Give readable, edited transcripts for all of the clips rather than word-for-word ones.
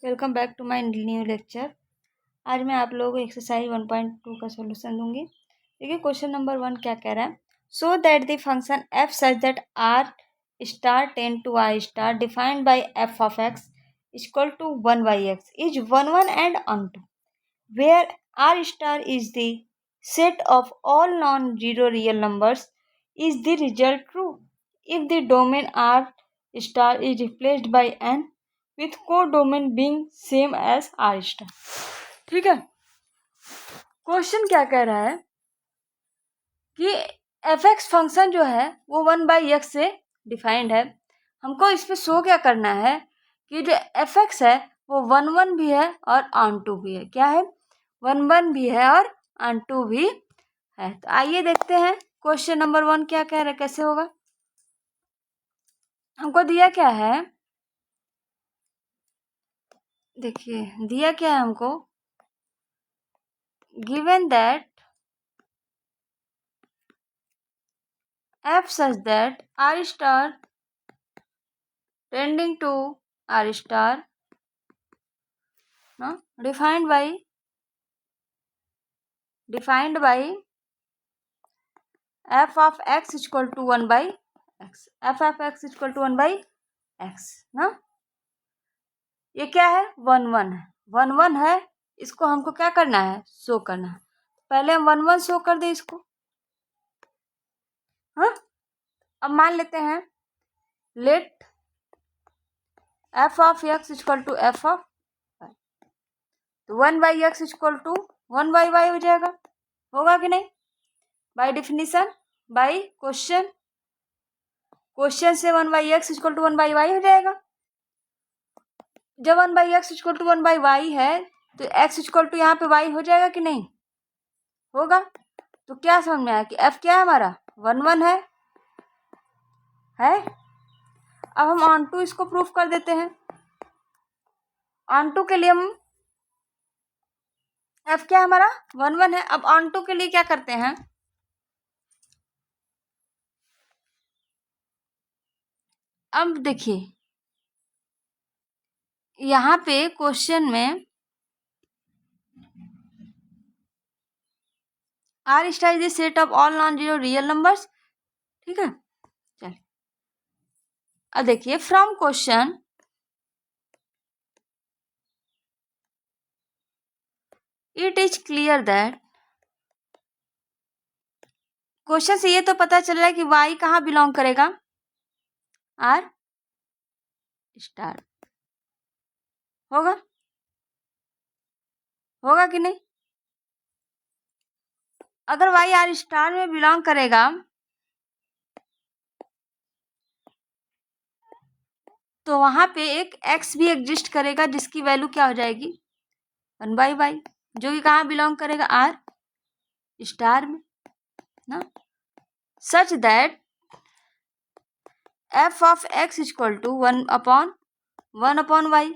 Welcome back to my new lecture. आज मैं आप लोगों को एक्सरसाइज 1.2 का सॉल्यूशन दूंगी। देखिए क्वेश्चन नंबर 1 क्या कह रहा है। So that the function F such that R star ten to R star defined by F of X equal to 1 by X is 1 1 and onto where R star is the set of all non-zero real numbers is the result true if the domain r star is replaced by n with codomain being same as r star। ठीक है, question क्या कह रहा है कि F x function जो है वो 1 बाई एक्स से डिफाइंड है। हमको इस पे शो क्या करना है कि जो एफ एक्स है वो 1 1 भी है और ऑन टू भी है। क्या है? 1 1 भी है और ऑन टू भी है। तो आइए देखते हैं क्वेश्चन नंबर 1 क्या कह रहा है, कैसे होगा। हमको दिया क्या है, देखिए दिया क्या है हमको, given that f such that r star tending to r star no defined by f of x equal to 1 by x, f of x equal to 1 by x ना। ये क्या है? 1 1 है, 1 1 है। इसको हमको क्या करना है? शो करना है। पहले हम 1 1 शो कर दे इसको। हाँ, अब मान लेते हैं let f of x equal टू f ऑफ y, तो 1 by X equal to 1 by Y हो जाएगा। होगा कि नहीं? बाई डिफिनीशन, बाई क्वेश्चन से 1 by X equal to 1 by Y हो जाएगा। जब 1 by X equal to 1 by Y है तो x इक्वल टू यहाँ पे y हो जाएगा कि नहीं? होगा। तो क्या समझ में आया कि f क्या है हमारा? 1 1 है। अब हम ऑन टू इसको प्रूफ कर देते हैं। ऑन टू के लिए हम f क्या है हमारा? 1 1 है। अब ऑन टू के लिए क्या करते हैं, अब देखिए यहाँ पे क्वेश्चन में R star is the set of all non zero real numbers. ठीक है, चल अब देखिए from question it is clear that, question से ये तो पता चल रहा है कि y कहाँ बिलोंग करेगा? R star. होगा कि नहीं? अगर y आर स्टार में बिलोंग करेगा तो वहां पे एक x भी एग्जिस्ट करेगा जिसकी वैल्यू क्या हो जाएगी? 1 बाई वाई, जो कि कहाँ बिलोंग करेगा? आर स्टार में ना। Such that f of x equal to 1 upon y,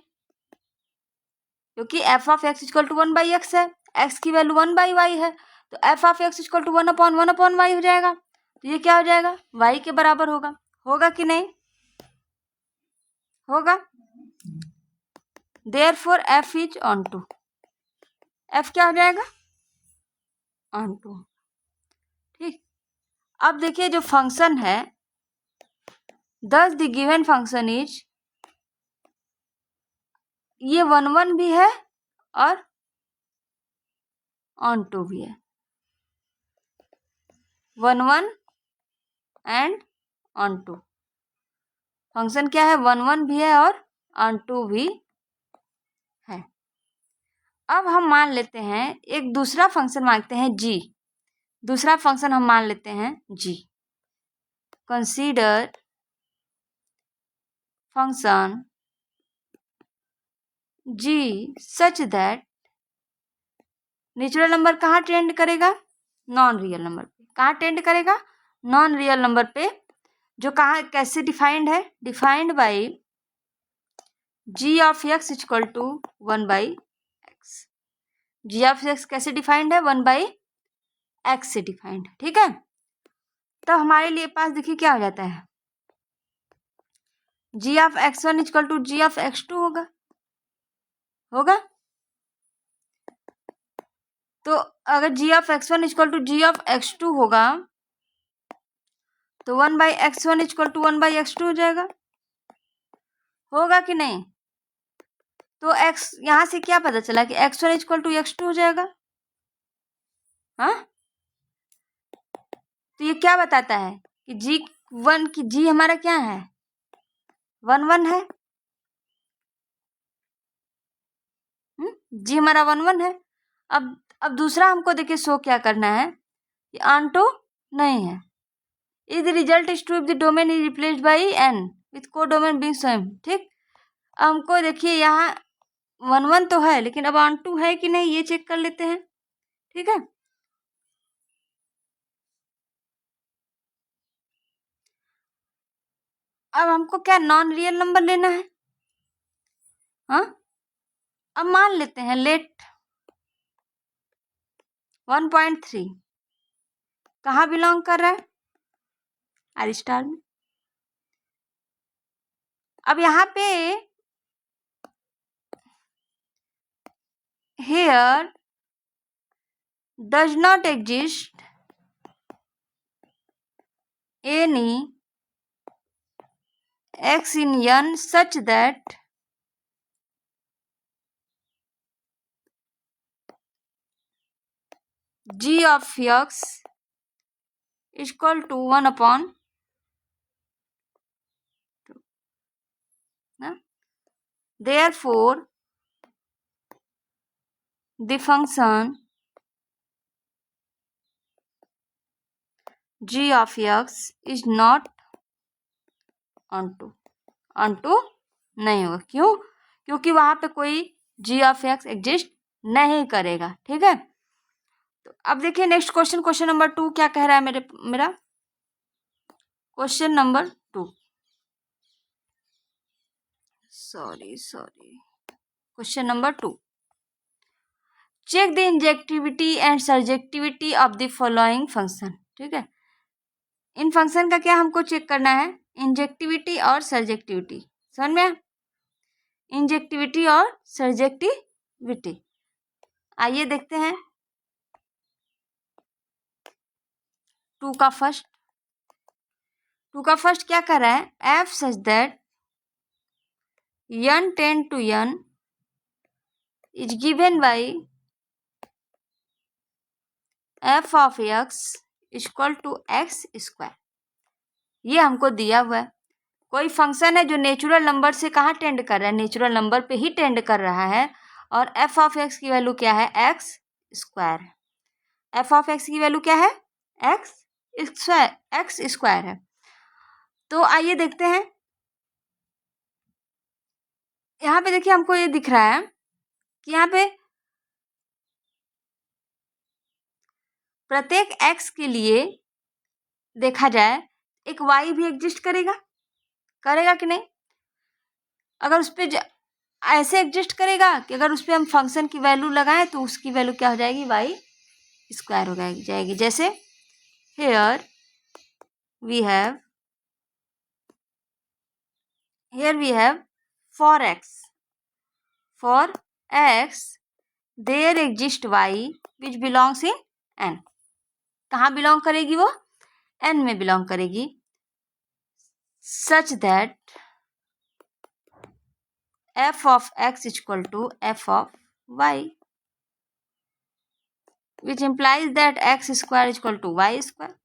क्योंकि f of x equal to 1 by x है, x की वैल्यू 1 बाई वाई है, तो f of x equal to 1 upon y हो जाएगा। तो ये क्या हो जाएगा? y के बराबर होगा। होगा कि नहीं? होगा। Therefore f is onto, f क्या हो जाएगा? Onto. ठीक, अब देखिए जो फंक्शन है, thus the given function is, ये 1 1 भी है और ऑन टू भी है। 1 1 एंड ऑन टू। फंक्शन क्या है? 1 1 भी है और ऑन टू भी है। अब हम मान लेते हैं एक दूसरा फंक्शन मांगते हैं g। दूसरा फंक्शन हम मान लेते हैं g। Consider function g such that natural number कहाँ टेंड करेगा? नॉन रियल नंबर पे। कहाँ टेंड करेगा? नॉन रियल नंबर पे। जो कहाँ कैसे डिफाइंड है? Defined by g of x equal to 1 by x. g of x कैसे डिफाइंड है? 1 बाई एक्स से डिफाइंड। ठीक है, तो हमारे लिए पास देखिए क्या हो जाता है, g of x1 equal to g of x2 होगा। होगा। तो अगर g of x1 equal to g of x2 होगा तो 1/x1 इक्वल टू 1/x2 हो जाएगा, होगा कि नहीं। तो x यहाँ से क्या पता चला कि x1 इक्वल टू x2 हो जाएगा। हाँ, तो ये क्या बताता है कि g1 की g हमारा क्या है, 1 1 है। जी हमारा 1 1 है। अब दूसरा हमको देखिए शो क्या करना है कि ऑन2 नहीं है। If the result is true if the domain is replaced by n with को डोमेन बीइंग सेम। ठीक, हमको देखिए यहाँ 1 1 तो है, लेकिन अब ऑन2 है कि नहीं ये चेक कर लेते हैं। ठीक है, अब हमको क्या नॉन रियल नंबर लेना है। हाँ, अब मान लेते हैं लेट 1.3 कहाँ बिलोंग कर रहा है, आर स्टार में। अब यहाँ पे here does not exist any x in n such that g of x is equal to 1/2. Therefore, the function g of x is not onto नहीं होगा। क्यों? क्योंकि वहां पे कोई g of x एग्जिस्ट नहीं करेगा। ठीक है, तो अब देखिए नेक्स्ट क्वेश्चन, क्वेश्चन नंबर 2 क्या कह रहा है मेरा question number 2, sorry question number 2, check the injectivity and surjectivity of the following function. ठीक है, इन फंक्शन का क्या हमको चेक करना है, इंजेक्टिविटी और सर्जेक्टिविटी। समझ में, इंजेक्टिविटी और सर्जेक्टिविटी। आइए देखते हैं 2 का फर्स्ट क्या कर रहा है, f such that n tend to n is given by f of x equal to x square. ये हमको दिया हुआ है, कोई फंक्शन है जो नेचुरल नंबर से कहाँ टेंड कर रहा है, नेचुरल नंबर पे ही टेंड कर रहा है, और f ऑफ x की वैल्यू क्या है, x square. f of x की वैल्यू क्या है, x स्क्वायर है। तो आइए देखते हैं, यहाँ पे देखिए हमको ये दिख रहा है कि यहाँ पे प्रत्येक x के लिए देखा जाए एक y भी एग्जिस्ट करेगा कि नहीं। अगर उस पर ऐसे एग्जिस्ट करेगा कि अगर उस पर हम फंक्शन की वैल्यू लगाएं तो उसकी वैल्यू क्या हो जाएगी, y स्क्वायर हो जाएगी। जैसे here we have for x there exist y which belongs in n। कहाँ बिलोंग करेगी वो, n में बिलोंग करेगी। such that f of x is equal to f of y which implies that x square is equal to y square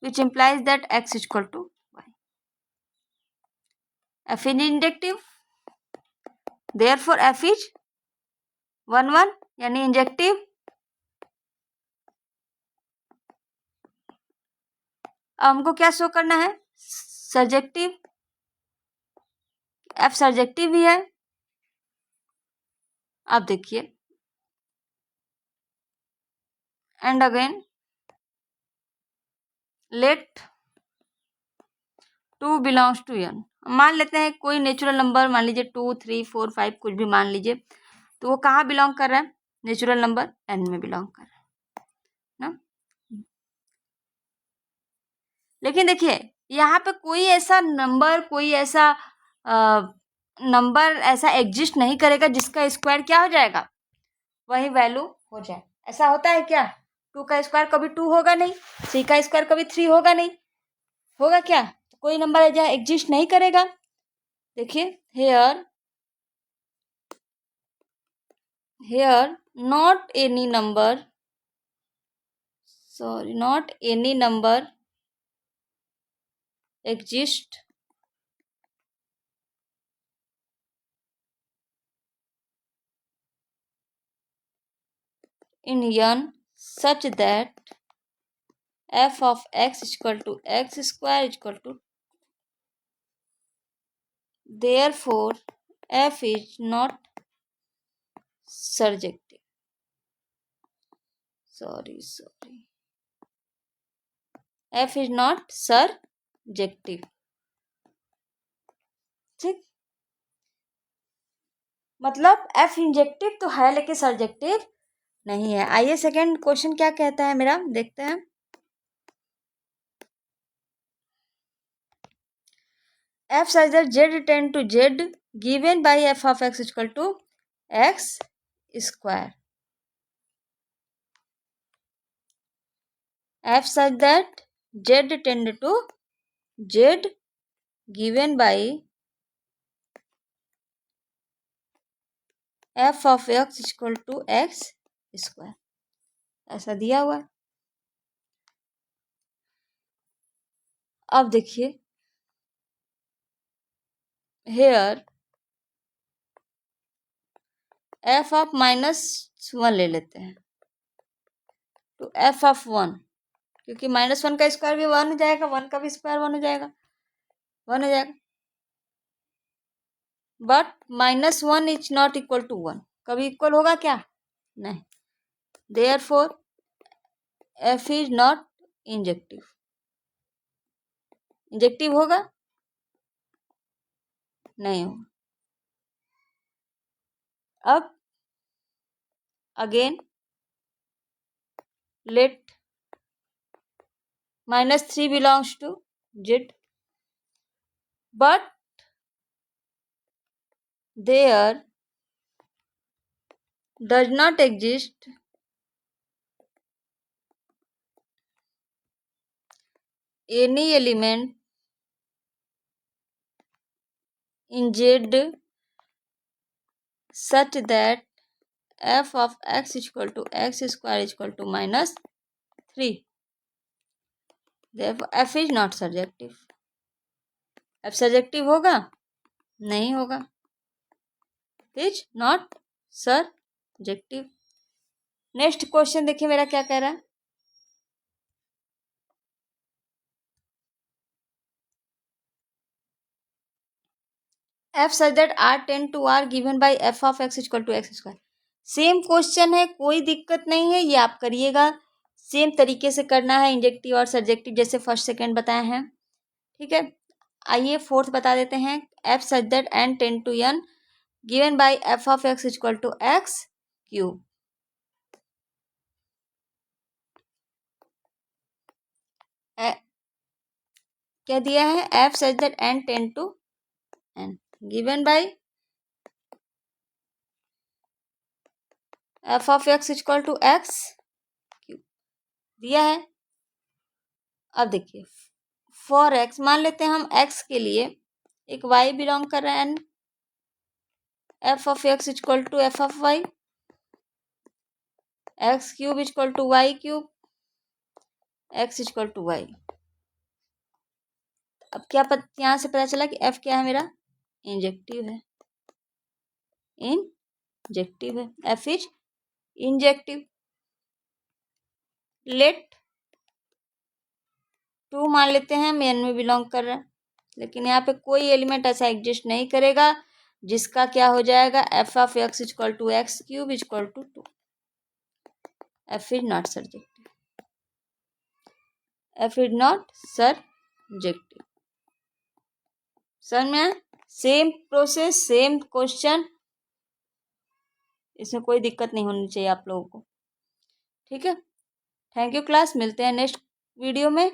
which implies that x is equal to y। f is injective, therefore f is 1 1 यानी injective. अब हमको क्या show करना है, surjective, f surjective भी है। अब देखिए and again let 2 belongs to n। मान लेते हैं कोई नेचुरल नंबर, मान लीजिए 2 3 4 5 कुछ भी मान लीजिए, तो वो कहाँ बिलोंग कर रहा है, नेचुरल नंबर n में बिलोंग कर रहा है ना। लेकिन देखिए यहाँ पे कोई ऐसा नंबर, कोई ऐसा नंबर ऐसा एग्जिस्ट नहीं करेगा जिसका स्क्वायर क्या हो जाएगा, वही वैल्यू हो जाए। ऐसा होता है क्या? 2 का स्क्वायर कभी 2 होगा नहीं, 3 का स्क्वायर कभी 3 होगा नहीं, होगा क्या? कोई नंबर है जहाँ एग्जिस्ट नहीं करेगा। देखिए hair not any number, not any number exist in n such that f of x is equal to x square is equal to, therefore f is not surjective. Sorry. f is not surjective. ठीक, मतलब f injective तो है लेकिन surjective नहीं है। आइए second question क्या कहता है मेरा, देखते हैं। f such that z tend to z given by f of x is equal to x square. f such that z tend to z given by f of x is equal to x square, ऐसा दिया हुआ है। अब देखिए hair f of -1 ले लेते हैं तो f ऑफ 1, क्योंकि -1 का स्क्वायर भी 1 हो जाएगा, 1 का भी स्क्वायर 1 हो जाएगा, 1 हो जाएगा। But -1 is not equal to 1, कभी इक्वल होगा क्या? नहीं। Therefore f is not injective. Injective होगा? नहीं होगा। अब again let -3 belongs to z, but there does not exist any element in z such that f of x is equal to x square is equal to -3. Therefore f is not surjective. f surjective होगा? नहीं होगा। Is not surjective. Next question देखिए मेरा क्या कह रहा है। f such that r tend to r given by f of x is equal to x square. Same question है, कोई दिक्कत नहीं है, ये आप करिएगा। सेम तरीके से करना है, इंजेक्टिव और सब्जेक्टिव जैसे फर्स्ट सेकंड बताए हैं। ठीक है, आइए फोर्थ बता देते हैं। f such that n tend to n given by f of x is equal to x cube. क्या दिया है? f such that n tend to n given by f of x is equal to x cube दिया है। अब देखिए for x मान लेते हैं हम x के लिए एक y बिलोंग कर रहा है n, f of x is equal to f of y, x cube is equal to y cube, x is equal to y। अब क्या यहाँ से पता चला कि f क्या है मेरा? इंजेक्टिव है, इंजेक्टिव है, f इज इंजेक्टिव। लेट 2 मान लेते हैं, मेन में बिलोंग कर रहा है, लेकिन यहाँ पे कोई एलिमेंट ऐसा एग्जिस्ट नहीं करेगा जिसका क्या हो जाएगा? f of x is equal to x cube is equal to 2। f is not surjective, f is not surjective. समझ में? सेम प्रोसेस, सेम क्वेश्चन, इसमें कोई दिक्कत नहीं होनी चाहिए आप लोगों को। ठीक है, थैंक यू क्लास, मिलते हैं नेक्स्ट वीडियो में।